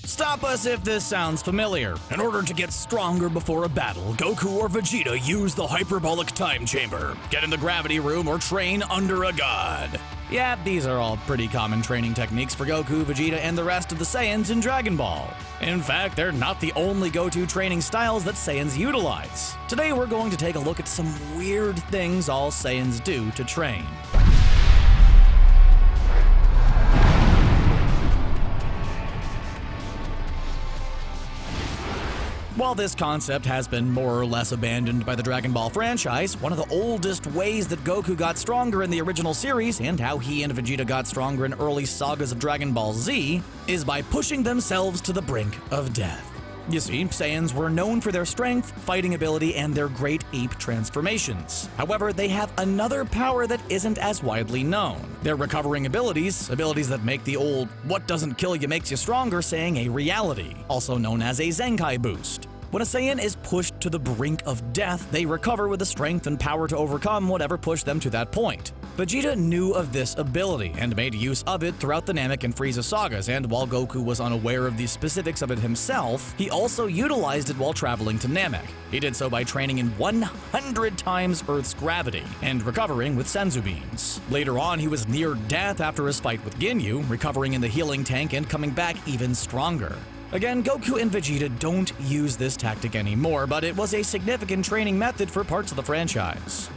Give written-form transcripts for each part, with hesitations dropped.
Stop us if this sounds familiar. In order to get stronger before a battle, Goku or Vegeta use the Hyperbolic Time Chamber, get in the gravity room, or train under a god. Yeah, these are all pretty common training techniques for Goku, Vegeta, and the rest of the Saiyans in Dragon Ball. In fact, they're not the only go-to training styles that Saiyans utilize. Today we're going to take a look at some weird things all Saiyans do to train. While this concept has been more or less abandoned by the Dragon Ball franchise, one of the oldest ways that Goku got stronger in the original series, and how he and Vegeta got stronger in early sagas of Dragon Ball Z, is by pushing themselves to the brink of death. You see, Saiyans were known for their strength, fighting ability, and their great ape transformations. However, they have another power that isn't as widely known. Their recovering abilities that make the old "what doesn't kill you makes you stronger" saying a reality, also known as a Zenkai boost. When a Saiyan is pushed to the brink of death, they recover with the strength and power to overcome whatever pushed them to that point. Vegeta knew of this ability and made use of it throughout the Namek and Frieza sagas, and while Goku was unaware of the specifics of it himself, he also utilized it while traveling to Namek. He did so by training in 100 times Earth's gravity and recovering with Senzu beans. Later on, he was near death after his fight with Ginyu, recovering in the healing tank and coming back even stronger. Again, Goku and Vegeta don't use this tactic anymore, but it was a significant training method for parts of the franchise.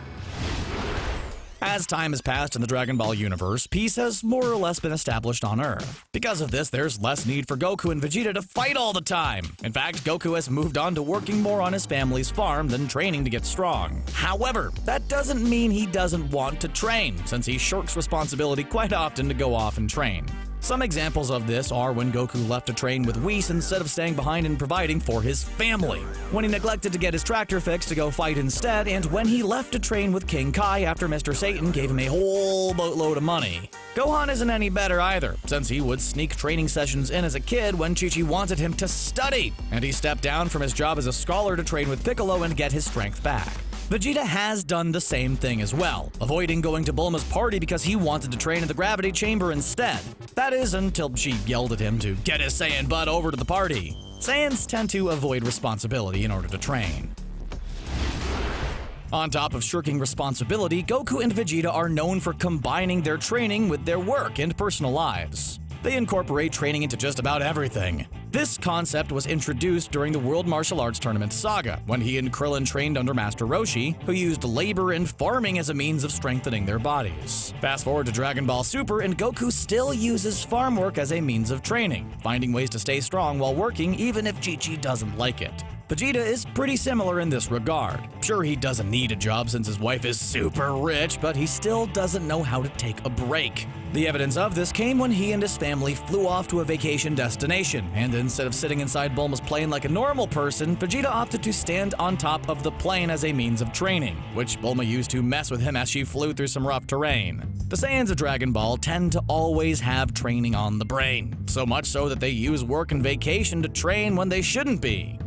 As time has passed in the Dragon Ball universe, peace has more or less been established on Earth. Because of this, there's less need for Goku and Vegeta to fight all the time. In fact, Goku has moved on to working more on his family's farm than training to get strong. However, that doesn't mean he doesn't want to train, since he shirks responsibility quite often to go off and train. Some examples of this are when Goku left to train with Whis instead of staying behind and providing for his family, when he neglected to get his tractor fixed to go fight instead, and when he left to train with King Kai after Mr. Satan gave him a whole boatload of money. Gohan isn't any better either, since he would sneak training sessions in as a kid when Chi-Chi wanted him to study, and he stepped down from his job as a scholar to train with Piccolo and get his strength back. Vegeta has done the same thing as well, avoiding going to Bulma's party because he wanted to train in the gravity chamber instead. That is, until she yelled at him to get his Saiyan butt over to the party. Saiyans tend to avoid responsibility in order to train. On top of shirking responsibility, Goku and Vegeta are known for combining their training with their work and personal lives. They incorporate training into just about everything. This concept was introduced during the World Martial Arts Tournament Saga, when he and Krillin trained under Master Roshi, who used labor and farming as a means of strengthening their bodies. Fast forward to Dragon Ball Super, and Goku still uses farm work as a means of training, finding ways to stay strong while working even if Chi-Chi doesn't like it. Vegeta is pretty similar in this regard. Sure, he doesn't need a job since his wife is super rich, but he still doesn't know how to take a break. The evidence of this came when he and his family flew off to a vacation destination, and instead of sitting inside Bulma's plane like a normal person, Vegeta opted to stand on top of the plane as a means of training, which Bulma used to mess with him as she flew through some rough terrain. The Saiyans of Dragon Ball tend to always have training on the brain, so much so that they use work and vacation to train when they shouldn't be.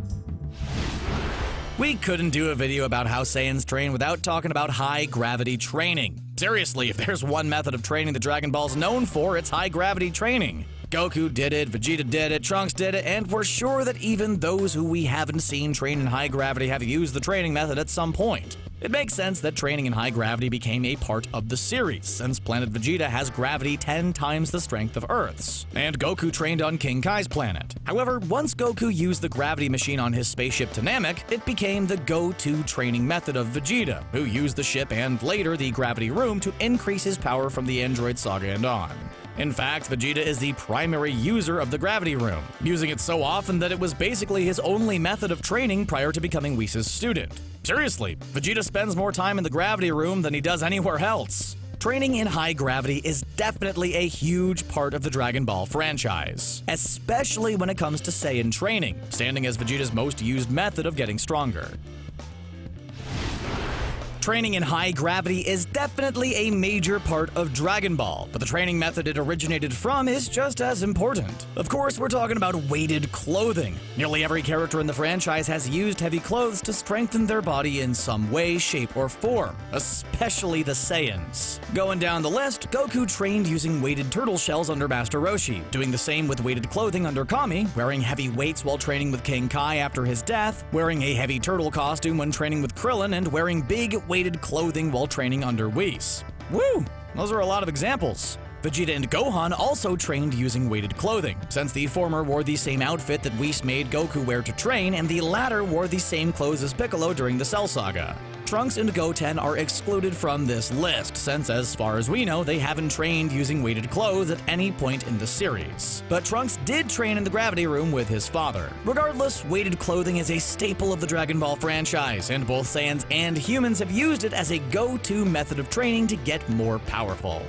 We couldn't do a video about how Saiyans train without talking about high-gravity training. Seriously, if there's one method of training that Dragon Ball's known for, it's high-gravity training. Goku did it, Vegeta did it, Trunks did it, and we're sure that even those who we haven't seen train in high gravity have used the training method at some point. It makes sense that training in high gravity became a part of the series, since planet Vegeta has gravity 10 times the strength of Earth's, and Goku trained on King Kai's planet. However, once Goku used the gravity machine on his spaceship to Namek, it became the go-to training method of Vegeta, who used the ship and later the gravity room to increase his power from the Androids Saga and on. In fact, Vegeta is the primary user of the gravity room, using it so often that it was basically his only method of training prior to becoming Whis' student. Seriously, Vegeta spends more time in the gravity room than he does anywhere else. Training in high gravity is definitely a huge part of the Dragon Ball franchise, especially when it comes to Saiyan training, standing as Vegeta's most used method of getting stronger. Training in high gravity is definitely a major part of Dragon Ball, but the training method it originated from is just as important. Of course, we're talking about weighted clothing. Nearly every character in the franchise has used heavy clothes to strengthen their body in some way, shape, or form, especially the Saiyans. Going down the list, Goku trained using weighted turtle shells under Master Roshi, doing the same with weighted clothing under Kami, wearing heavy weights while training with King Kai after his death, wearing a heavy turtle costume when training with Krillin, and wearing big weighted clothing while training under Whis. Woo! Those are a lot of examples. Vegeta and Gohan also trained using weighted clothing, since the former wore the same outfit that Whis made Goku wear to train, and the latter wore the same clothes as Piccolo during the Cell Saga. Trunks and Goten are excluded from this list, since as far as we know, they haven't trained using weighted clothes at any point in the series. But Trunks did train in the gravity room with his father. Regardless, weighted clothing is a staple of the Dragon Ball franchise, and both Saiyans and humans have used it as a go-to method of training to get more powerful.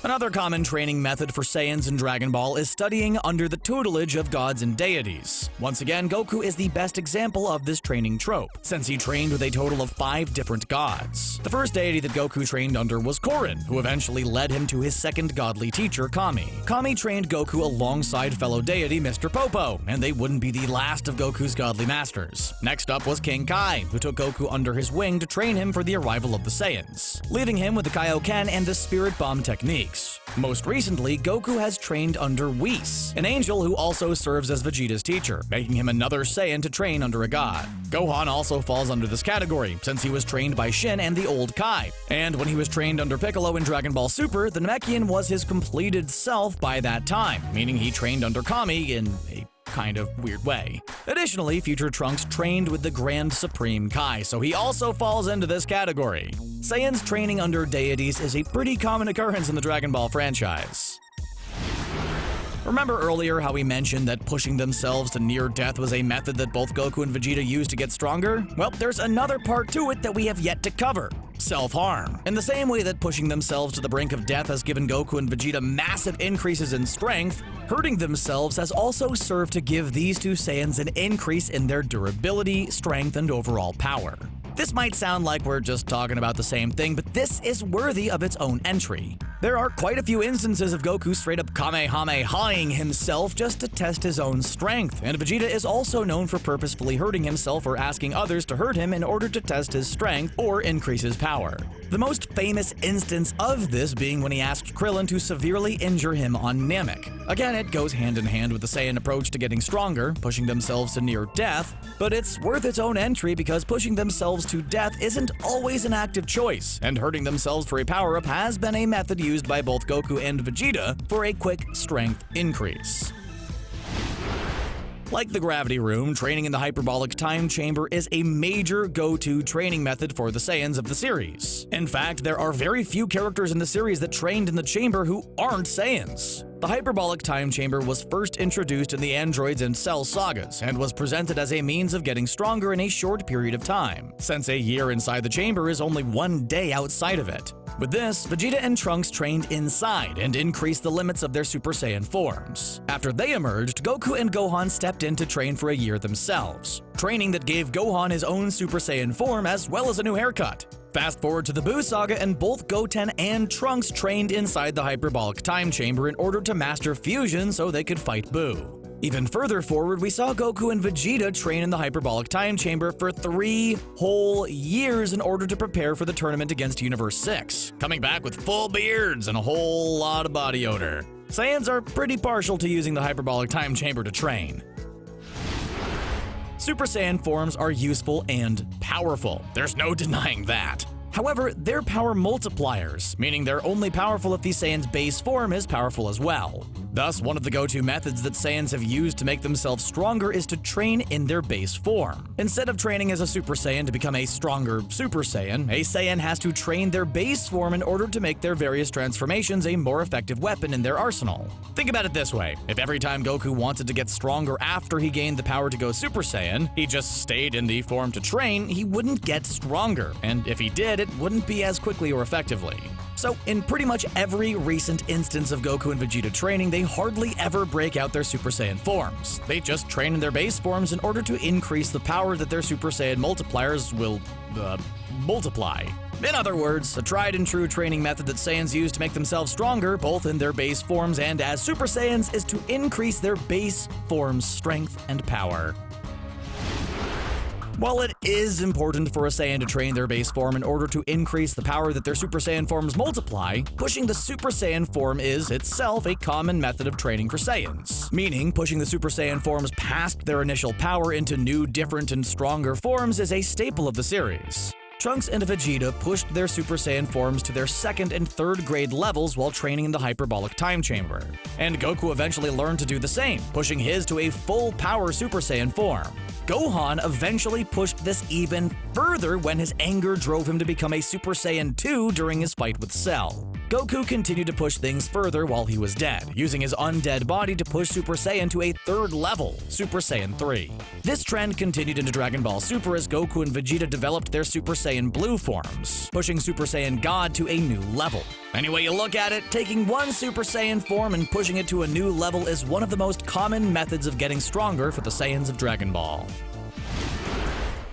Another common training method for Saiyans in Dragon Ball is studying under the tutelage of gods and deities. Once again, Goku is the best example of this training trope, since he trained with a total of 5 different gods. The first deity that Goku trained under was Korin, who eventually led him to his second godly teacher, Kami. Kami trained Goku alongside fellow deity Mr. Popo, and they wouldn't be the last of Goku's godly masters. Next up was King Kai, who took Goku under his wing to train him for the arrival of the Saiyans, leaving him with the Kaioken and the Spirit Bomb techniques. Most recently, Goku has trained under Whis, an angel who also serves as Vegeta's teacher, making him another Saiyan to train under a god. Gohan also falls under this category, since he was trained by Shin and the old Kai. And when he was trained under Piccolo in Dragon Ball Super, the Namekian was his completed self by that time, meaning he trained under Kami in a kind of weird way. Additionally, future Trunks trained with the Grand Supreme Kai, so he also falls into this category. Saiyans training under deities is a pretty common occurrence in the Dragon Ball franchise. Remember earlier how we mentioned that pushing themselves to near death was a method that both Goku and Vegeta used to get stronger? Well, there's another part to it that we have yet to cover. Self-harm. In the same way that pushing themselves to the brink of death has given Goku and Vegeta massive increases in strength, hurting themselves has also served to give these two Saiyans an increase in their durability, strength, and overall power. This might sound like we're just talking about the same thing, but this is worthy of its own entry. There are quite a few instances of Goku straight up Kamehamehaing himself just to test his own strength, and Vegeta is also known for purposefully hurting himself or asking others to hurt him in order to test his strength or increase his power. The most famous instance of this being when he asked Krillin to severely injure him on Namek. Again, it goes hand in hand with the Saiyan approach to getting stronger, pushing themselves to near death, but it's worth its own entry because pushing themselves to death isn't always an active choice, and hurting themselves for a power-up has been a method used by both Goku and Vegeta for a quick strength increase. Like the gravity room, training in the Hyperbolic Time Chamber is a major go-to training method for the Saiyans of the series. In fact, there are very few characters in the series that trained in the chamber who aren't Saiyans. The Hyperbolic Time Chamber was first introduced in the Androids and Cell Sagas, and was presented as a means of getting stronger in a short period of time, since a year inside the chamber is only 1 day outside of it. With this, Vegeta and Trunks trained inside and increased the limits of their Super Saiyan forms. After they emerged, Goku and Gohan stepped in to train for a year themselves, training that gave Gohan his own Super Saiyan form as well as a new haircut. Fast forward to the Buu Saga, and both Goten and Trunks trained inside the Hyperbolic Time Chamber in order to master fusion so they could fight Buu. Even further forward, we saw Goku and Vegeta train in the Hyperbolic Time Chamber for 3 whole years in order to prepare for the tournament against Universe 6, coming back with full beards and a whole lot of body odor. Saiyans are pretty partial to using the Hyperbolic Time Chamber to train. Super Saiyan forms are useful and powerful. There's no denying that. However, they're power multipliers, meaning they're only powerful if the Saiyan's base form is powerful as well. Thus, one of the go-to methods that Saiyans have used to make themselves stronger is to train in their base form. Instead of training as a Super Saiyan to become a stronger Super Saiyan, a Saiyan has to train their base form in order to make their various transformations a more effective weapon in their arsenal. Think about it this way: if every time Goku wanted to get stronger after he gained the power to go Super Saiyan, he just stayed in the form to train, he wouldn't get stronger, and if he did, it wouldn't be as quickly or effectively. So, in pretty much every recent instance of Goku and Vegeta training, they hardly ever break out their Super Saiyan forms. They just train in their base forms in order to increase the power that their Super Saiyan multipliers will multiply. In other words, a tried and true training method that Saiyans use to make themselves stronger, both in their base forms and as Super Saiyans, is to increase their base form's strength and power. While it is important for a Saiyan to train their base form in order to increase the power that their Super Saiyan forms multiply, pushing the Super Saiyan form is itself a common method of training for Saiyans. Meaning, pushing the Super Saiyan forms past their initial power into new, different, and stronger forms is a staple of the series. Trunks and Vegeta pushed their Super Saiyan forms to their 2nd and 3rd grade levels while training in the Hyperbolic Time Chamber. And Goku eventually learned to do the same, pushing his to a full power Super Saiyan form. Gohan eventually pushed this even further when his anger drove him to become a Super Saiyan 2 during his fight with Cell. Goku continued to push things further while he was dead, using his undead body to push Super Saiyan to a 3rd level, Super Saiyan 3. This trend continued into Dragon Ball Super as Goku and Vegeta developed their Super Saiyan Blue forms, pushing Super Saiyan God to a new level. Any way you look at it, taking one Super Saiyan form and pushing it to a new level is one of the most common methods of getting stronger for the Saiyans of Dragon Ball.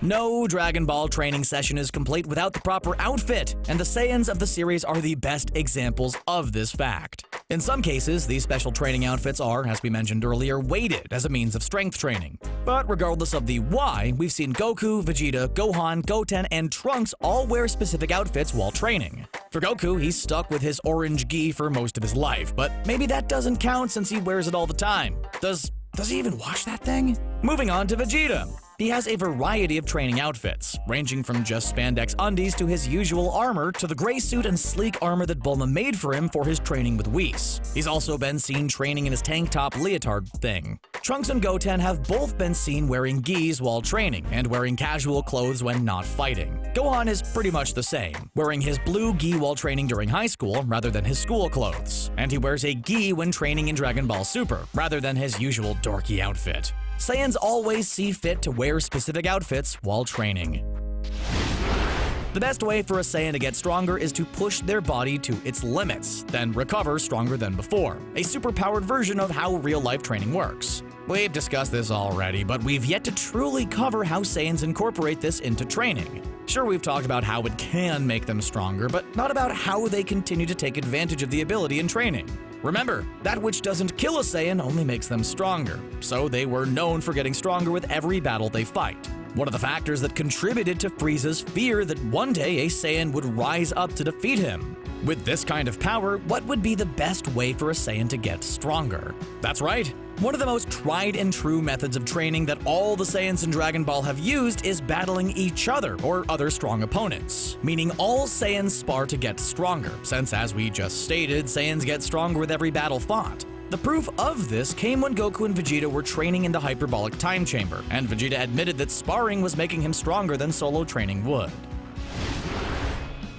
No Dragon Ball training session is complete without the proper outfit, and the Saiyans of the series are the best examples of this fact. In some cases, these special training outfits are, as we mentioned earlier, weighted as a means of strength training. But regardless of the why, we've seen Goku, Vegeta, Gohan, Goten, and Trunks all wear specific outfits while training. For Goku, he's stuck with his orange gi for most of his life, but maybe that doesn't count since he wears it all the time. Does he even wash that thing? Moving on to Vegeta. He has a variety of training outfits, ranging from just spandex undies to his usual armor to the gray suit and sleek armor that Bulma made for him for his training with Whis. He's also been seen training in his tank top leotard thing. Trunks and Goten have both been seen wearing gis while training and wearing casual clothes when not fighting. Gohan is pretty much the same, wearing his blue gi while training during high school rather than his school clothes, and he wears a gi when training in Dragon Ball Super rather than his usual dorky outfit. Saiyans always see fit to wear specific outfits while training. The best way for a Saiyan to get stronger is to push their body to its limits, then recover stronger than before, a super-powered version of how real-life training works. We've discussed this already, but we've yet to truly cover how Saiyans incorporate this into training. Sure, we've talked about how it can make them stronger, but not about how they continue to take advantage of the ability in training. Remember, that which doesn't kill a Saiyan only makes them stronger, so they were known for getting stronger with every battle they fight. One of the factors that contributed to Frieza's fear that one day a Saiyan would rise up to defeat him. With this kind of power, what would be the best way for a Saiyan to get stronger? That's right. One of the most tried and true methods of training that all the Saiyans in Dragon Ball have used is battling each other or other strong opponents, meaning all Saiyans spar to get stronger, since as we just stated, Saiyans get stronger with every battle fought. The proof of this came when Goku and Vegeta were training in the Hyperbolic Time Chamber, and Vegeta admitted that sparring was making him stronger than solo training would.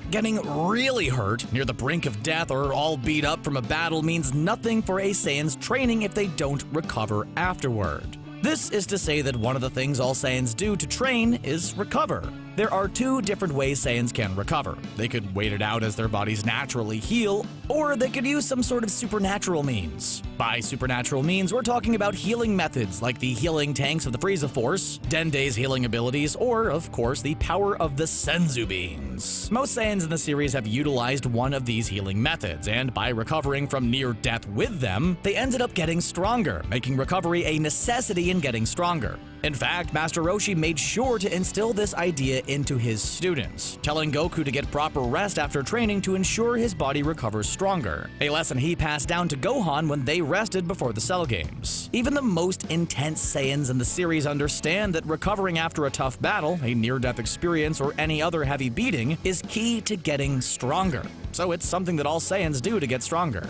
Getting really hurt, near the brink of death, or all beat up from a battle means nothing for a Saiyan's training if they don't recover afterward. This is to say that one of the things all Saiyans do to train is recover. There are two different ways Saiyans can recover. They could wait it out as their bodies naturally heal, or they could use some sort of supernatural means. By supernatural means, we're talking about healing methods like the healing tanks of the Frieza Force, Dende's healing abilities, or, of course, the power of the Senzu Beans. Most Saiyans in the series have utilized one of these healing methods, and by recovering from near death with them, they ended up getting stronger, making recovery a necessity in getting stronger. In fact, Master Roshi made sure to instill this idea into his students, telling Goku to get proper rest after training to ensure his body recovers stronger, a lesson he passed down to Gohan when they rested before the Cell Games. Even the most intense Saiyans in the series understand that recovering after a tough battle, a near-death experience, or any other heavy beating is key to getting stronger, so it's something that all Saiyans do to get stronger.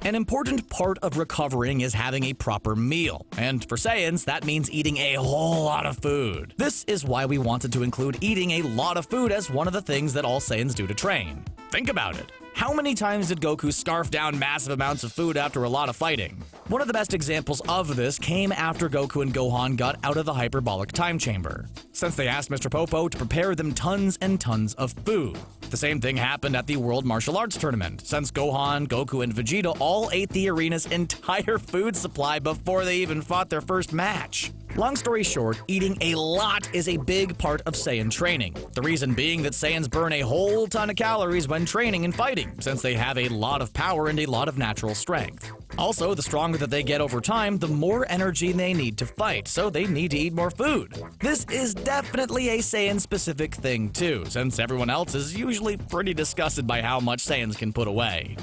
An important part of recovering is having a proper meal, and for Saiyans, that means eating a whole lot of food. This is why we wanted to include eating a lot of food as one of the things that all Saiyans do to train. Think about it. How many times did Goku scarf down massive amounts of food after a lot of fighting? One of the best examples of this came after Goku and Gohan got out of the Hyperbolic Time Chamber, since they asked Mr. Popo to prepare them tons and tons of food. The same thing happened at the World Martial Arts Tournament, since Gohan, Goku, and Vegeta all ate the arena's entire food supply before they even fought their first match. Long story short, eating a lot is a big part of Saiyan training. The reason being that Saiyans burn a whole ton of calories when training and fighting, since they have a lot of power and a lot of natural strength. Also, the stronger that they get over time, the more energy they need to fight, so they need to eat more food. This is definitely a Saiyan-specific thing too, since everyone else is usually pretty disgusted by how much Saiyans can put away.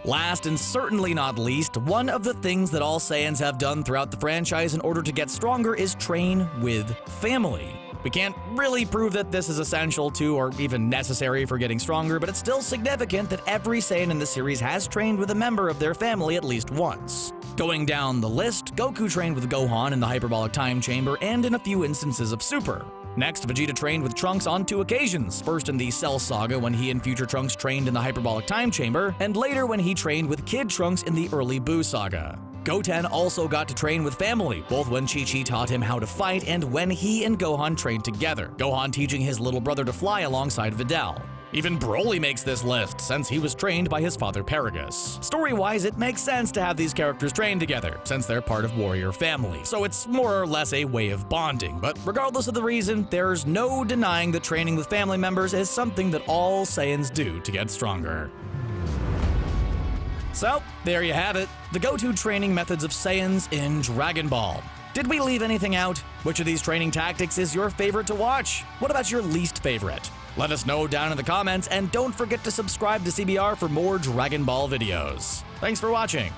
Last and certainly not least, one of the things that all Saiyans have done throughout the franchise in order to get stronger is train with family. We can't really prove that this is essential to or even necessary for getting stronger, but it's still significant that every Saiyan in the series has trained with a member of their family at least once. Going down the list, Goku trained with Gohan in the Hyperbolic Time Chamber and in a few instances of Super. Next, Vegeta trained with Trunks on 2 occasions, first in the Cell Saga when he and future Trunks trained in the Hyperbolic Time Chamber, and later when he trained with Kid Trunks in the early Buu Saga. Goten also got to train with family, both when Chi-Chi taught him how to fight and when he and Gohan trained together, Gohan teaching his little brother to fly alongside Videl. Even Broly makes this list, since he was trained by his father Paragus. Story-wise, it makes sense to have these characters train together, since they're part of warrior family, so it's more or less a way of bonding, but regardless of the reason, there's no denying that training with family members is something that all Saiyans do to get stronger. So, there you have it, the go-to training methods of Saiyans in Dragon Ball. Did we leave anything out? Which of these training tactics is your favorite to watch? What about your least favorite? Let us know down in the comments, and don't forget to subscribe to CBR for more Dragon Ball videos. Thanks for watching.